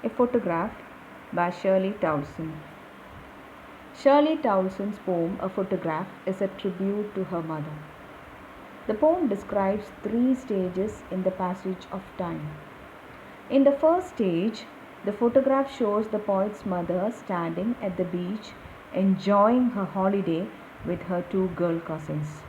A photograph by Shirley Towson. Shirley Towson's poem, A Photograph, is a tribute to her mother. The poem describes three stages in the passage of time. In the first stage, the photograph shows the poet's mother standing at the beach enjoying her holiday with her two girl cousins.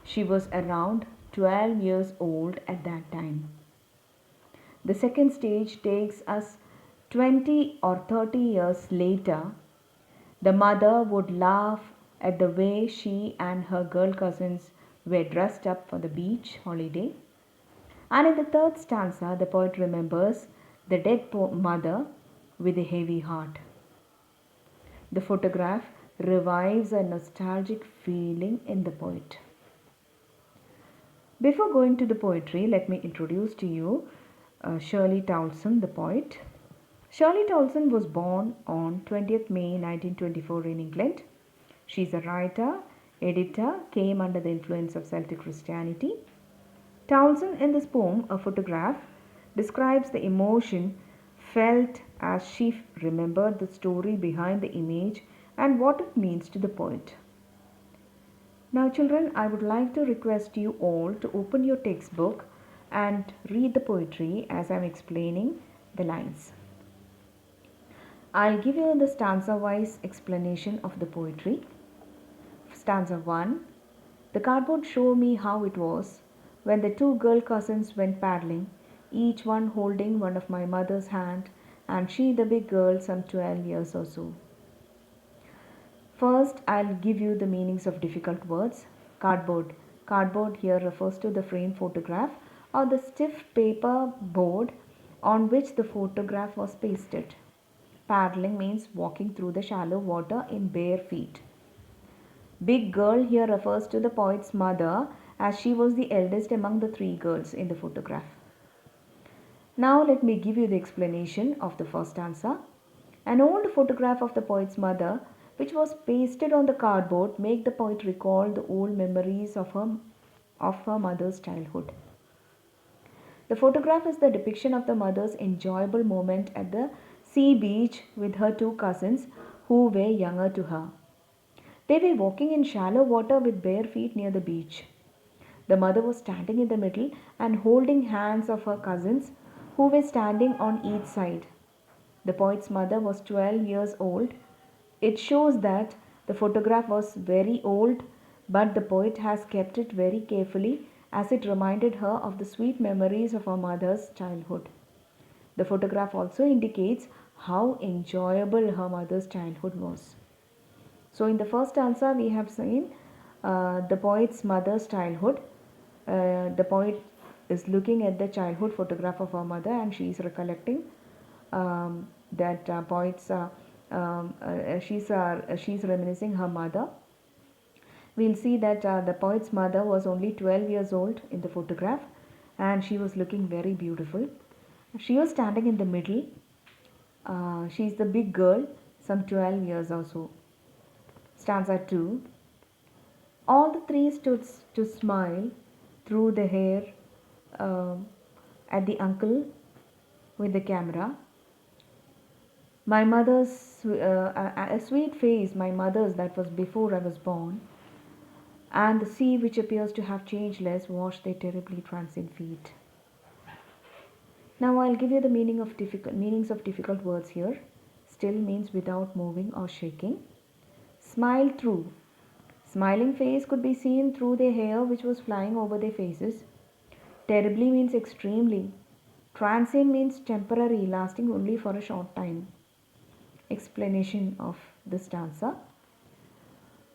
She was around 12 years old at that time. The second stage takes us 20 or 30 years later. The mother would laugh at the way she and her girl cousins were dressed up for the beach holiday. And in the third stanza, the poet remembers the dead mother with a heavy heart. The photograph revives a nostalgic feeling in the poet. Before going to the poetry, let me introduce to you Shirley Towson, the poet. Shirley Towson was born on 20th May 1924 in England. She is a writer, editor, came under the influence of Celtic Christianity. Towson, in this poem, A Photograph, describes the emotion felt as she remembered the story behind the image and what it means to the poet. Now, children, I would like to request you all to open your textbook and read the poetry as I am explaining the lines. I'll give you the stanza-wise explanation of the poetry. Stanza 1. The cardboard showed me how it was when the two girl cousins went paddling, each one holding one of my mother's hand, and she the big girl some 12 years or so. First, I'll give you the meanings of difficult words. Cardboard. Cardboard here refers to the frame photograph or the stiff paper board on which the photograph was pasted. Paddling means walking through the shallow water in bare feet. Big girl here refers to the poet's mother, as she was the eldest among the three girls in the photograph. Now let me give you the explanation of the first stanza. An old photograph of the poet's mother, which was pasted on the cardboard, make the poet recall the old memories of her mother's childhood. The photograph is the depiction of the mother's enjoyable moment at the sea beach with her two cousins who were younger to her. They were walking in shallow water with bare feet near the beach. The mother was standing in the middle and holding hands of her cousins who were standing on each side. The poet's mother was 12 years old. It shows that the photograph was very old, but the poet has kept it very carefully as it reminded her of the sweet memories of her mother's childhood. The photograph also indicates how enjoyable her mother's childhood was. So in the first stanza we have seen the poet's mother's childhood. The poet is looking at the childhood photograph of her mother and she is recollecting that she's reminiscing her mother. We'll see that the poet's mother was only 12 years old in the photograph and she was looking very beautiful. She was standing in the middle. She's the big girl, some 12 years or so. Stanza 2. All the three stood to smile through the hair at the uncle with the camera. My mother's, a sweet face, my mother's that was before I was born, and the sea which appears to have changed less washed their terribly transient feet. Now I'll give you the meanings of difficult words here. Still means without moving or shaking. Smile through. Smiling face could be seen through their hair which was flying over their faces. Terribly means extremely. Transient means temporary, lasting only for a short time. Explanation of the stanza.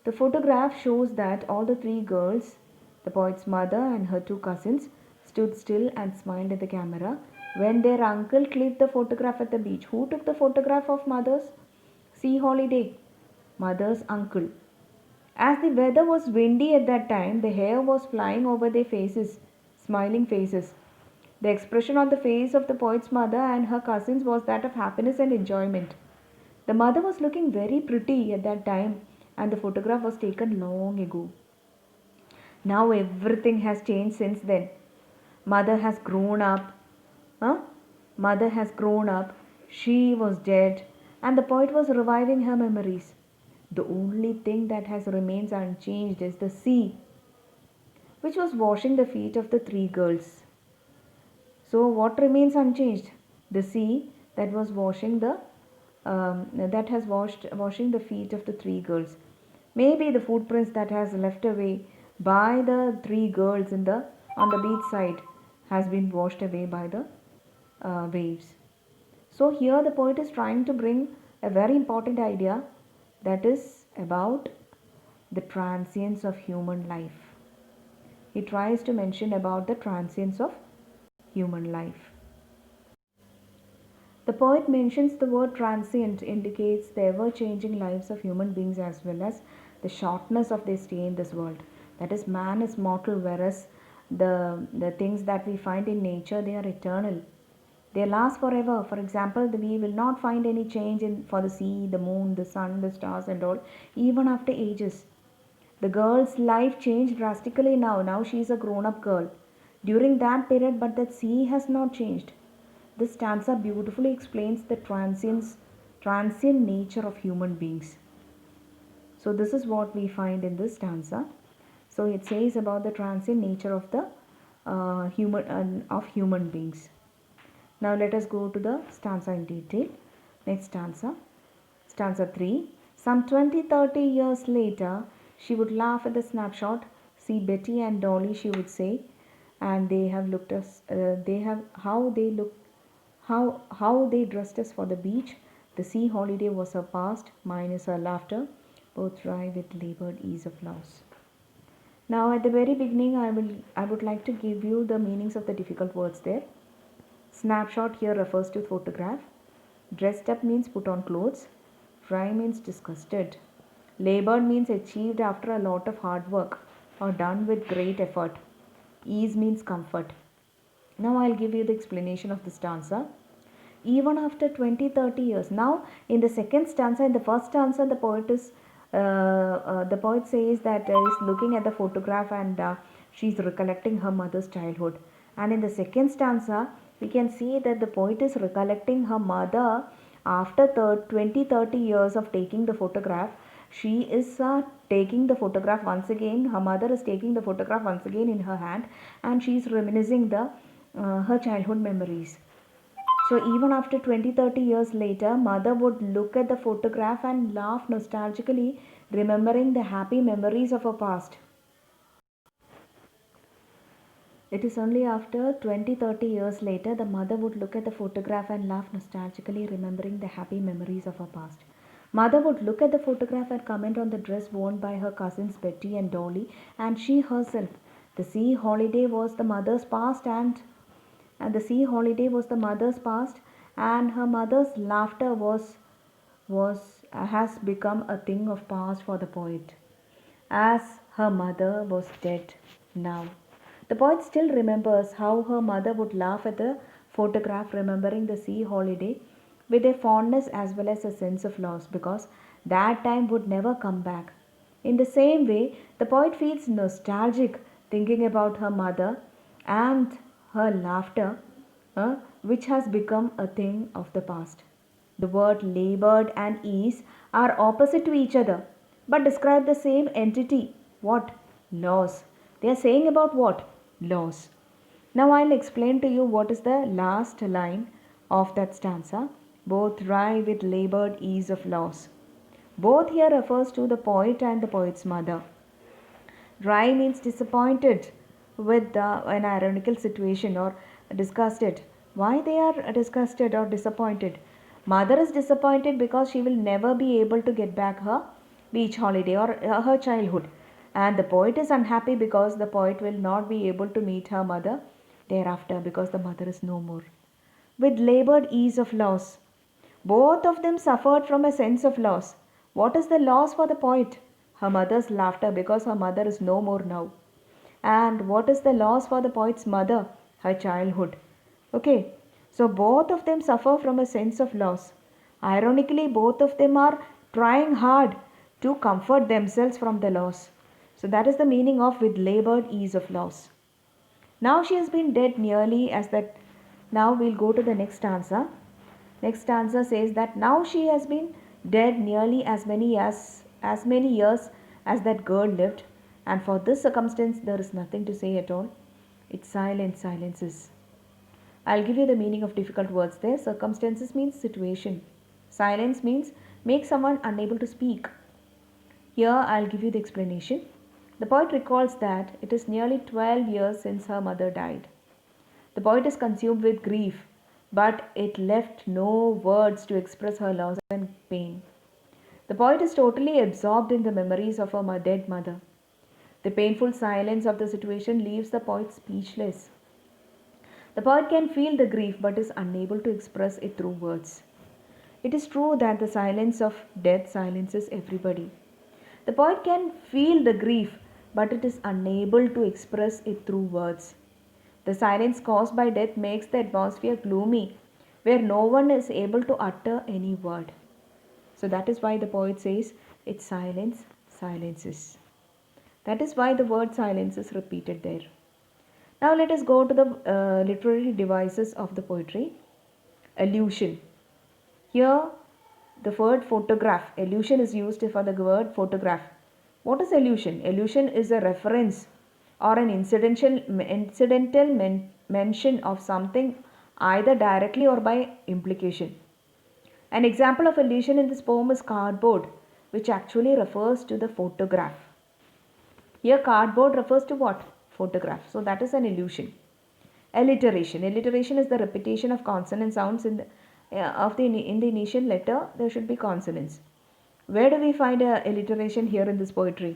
The photograph shows that all the three girls, the poet's mother and her two cousins, stood still and smiled at the camera when their uncle clicked the photograph at the beach. Who took the photograph of mother's sea holiday? Mother's uncle. As the weather was windy at that time, the hair was flying over their faces, smiling faces. The expression on the face of the poet's mother and her cousins was that of happiness and enjoyment. The mother was looking very pretty at that time and the photograph was taken long ago. Now everything has changed since then. Mother has grown up. Mother has grown up, she was dead, and the poet was reviving her memories. The only thing that has remains unchanged is the sea, which was washing the feet of the three girls. So what remains unchanged? The sea that was washing the that has washing the feet of the three girls. Maybe the footprints that has left away by the three girls in the on the beach side has been washed away by the waves. So here the poet is trying to bring a very important idea, that is about the transience of human life. He tries to mention about the transience of human life. The poet mentions the word transient indicates the ever changing lives of human beings as well as the shortness of their stay in this world. That is, man is mortal, whereas the things that we find in nature, they are eternal. They last forever. For example, we will not find any change in for the sea, the moon, the sun, the stars, and all, even after ages. The girl's life changed drastically now. Now she is a grown up girl. During that period, but that sea has not changed. This stanza beautifully explains the transient nature of human beings. So this is what we find in this stanza. So it says about the transient nature of the human beings. Now let us go to the stanza in detail. Next stanza, stanza 3. Some 20-30 years later, she would laugh at the snapshot. See Betty and Dolly, she would say, and they have looked us. They have how they look, how they dressed us for the beach. The sea holiday was her past, mine is her laughter. Both dry with labored ease of loss. Now at the very beginning, I would like to give you the meanings of the difficult words there. Snapshot here refers to photograph. Dressed up means put on clothes. Dry means disgusted. Labored means achieved after a lot of hard work or done with great effort. Ease means comfort. Now I'll give you the explanation of the stanza. Even after 20-30 years. Now in the second stanza, in the first stanza, the poet says that he's looking at the photograph and she's recollecting her mother's childhood. And in the second stanza, we can see that the poet is recollecting her mother after 20-30 years of taking the photograph. She is taking the photograph once again. Her mother is taking the photograph once again in her hand, and she is reminiscing the her childhood memories. So even after 20-30 years later, mother would look at the photograph and laugh nostalgically, remembering the happy memories of her past. It is only after 20-30 years later the mother would look at the photograph and laugh nostalgically, remembering the happy memories of her past. Mother would look at the photograph and comment on the dress worn by her cousins Betty and Dolly and she herself. The sea holiday was the mother's past and the sea holiday was the mother's past, and her mother's laughter was has become a thing of past for the poet, as her mother was dead now. The poet still remembers how her mother would laugh at the photograph, remembering the sea holiday with a fondness as well as a sense of loss, because that time would never come back. In the same way, the poet feels nostalgic thinking about her mother and her laughter, which has become a thing of the past. The word labored and ease are opposite to each other but describe the same entity. What? Loss. They are saying about what? Loss. Now I'll explain to you what is the last line of that stanza. Both dry with labored ease of loss. Both here refers to the poet and the poet's mother. Dry means disappointed with an ironical situation or disgusted. Why they are disgusted or disappointed? Mother is disappointed because she will never be able to get back her beach holiday or her childhood. And the poet is unhappy because the poet will not be able to meet her mother thereafter because the mother is no more. With labored ease of loss. Both of them suffered from a sense of loss. What is the loss for the poet? Her mother's laughter because her mother is no more now. And what is the loss for the poet's mother? Her childhood. Okay, so both of them suffer from a sense of loss. Ironically, both of them are trying hard to comfort themselves from the loss. So that is the meaning of with labored ease of loss. Now she has been dead nearly as that Now we'll go to the next stanza. Next stanza says that now she has been dead nearly as many years as that girl lived, and for this circumstance there is nothing to say at all. It's silence, silences. I'll give you the meaning of difficult words there. Circumstances means situation. Silence means make someone unable to speak. Here I'll give you the explanation. The poet recalls that it is nearly 12 years since her mother died. The poet is consumed with grief, but it left no words to express her loss and pain. The poet is totally absorbed in the memories of her dead mother. The painful silence of the situation leaves the poet speechless. The poet can feel the grief but is unable to express it through words. It is true that the silence of death silences everybody. The poet can feel the grief but it is unable to express it through words. The silence caused by death makes the atmosphere gloomy, where no one is able to utter any word. So that is why the poet says, it's silence, silences. That is why the word silence is repeated there. Now let us go to the literary devices of the poetry. Allusion. Here the word photograph. Allusion is used for the word photograph. What is allusion? Allusion is a reference or an incidental mention of something either directly or by implication. An example of allusion in this poem is cardboard, which actually refers to the photograph. Here cardboard refers to what? Photograph. So that is an allusion. Alliteration. Alliteration is the repetition of consonant sounds in the initial letter. There should be consonants. Where do we find a alliteration here in this poetry?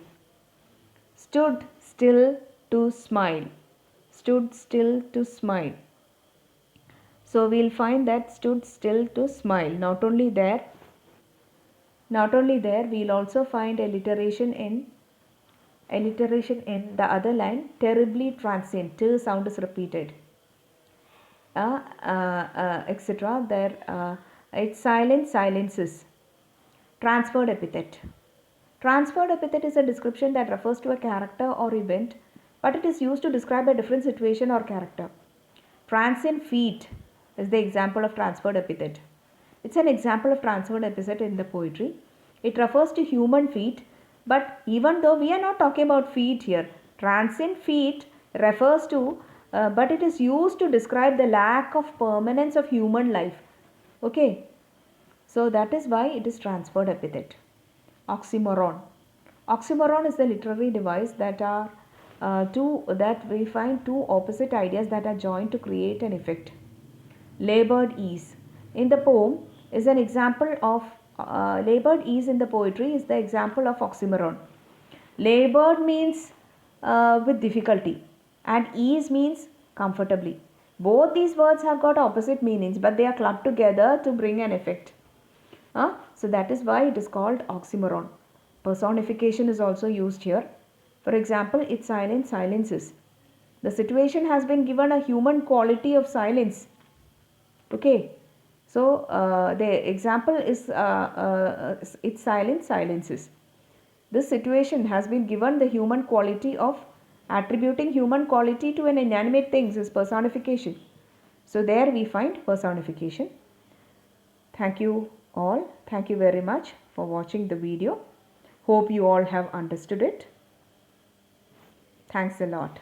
Stood still to smile. Stood still to smile. So we'll find that stood still to smile. Not only there, we'll also find alliteration in the other line. Terribly transient. T sound is repeated. Etc. There, it's silent, silences. Transferred epithet. Transferred epithet is a description that refers to a character or event, but it is used to describe a different situation or character. Transient feet is the example of transferred epithet. It's an example of transferred epithet in the poetry. It refers to human feet, but even though we are not talking about feet here, transient feet refers to, but it is used to describe the lack of permanence of human life. Okay. So that is why it is transferred epithet. Oxymoron. Oxymoron is the literary device that we find two opposite ideas that are joined to create an effect. Labored ease. In the poem is an example of labored ease in the poetry is the example of oxymoron. Labored means with difficulty and ease means comfortably. Both these words have got opposite meanings, but they are clubbed together to bring an effect. So that is why it is called oxymoron. Personification is also used here. For example, it's silence, silences. The situation has been given a human quality of silence. Okay. So the example is it's silence, silences. This situation has been given the human quality of attributing human quality to an inanimate things is personification. So there we find personification. Thank you all. Thank you very much for watching the video. Hope you all have understood it. Thanks a lot.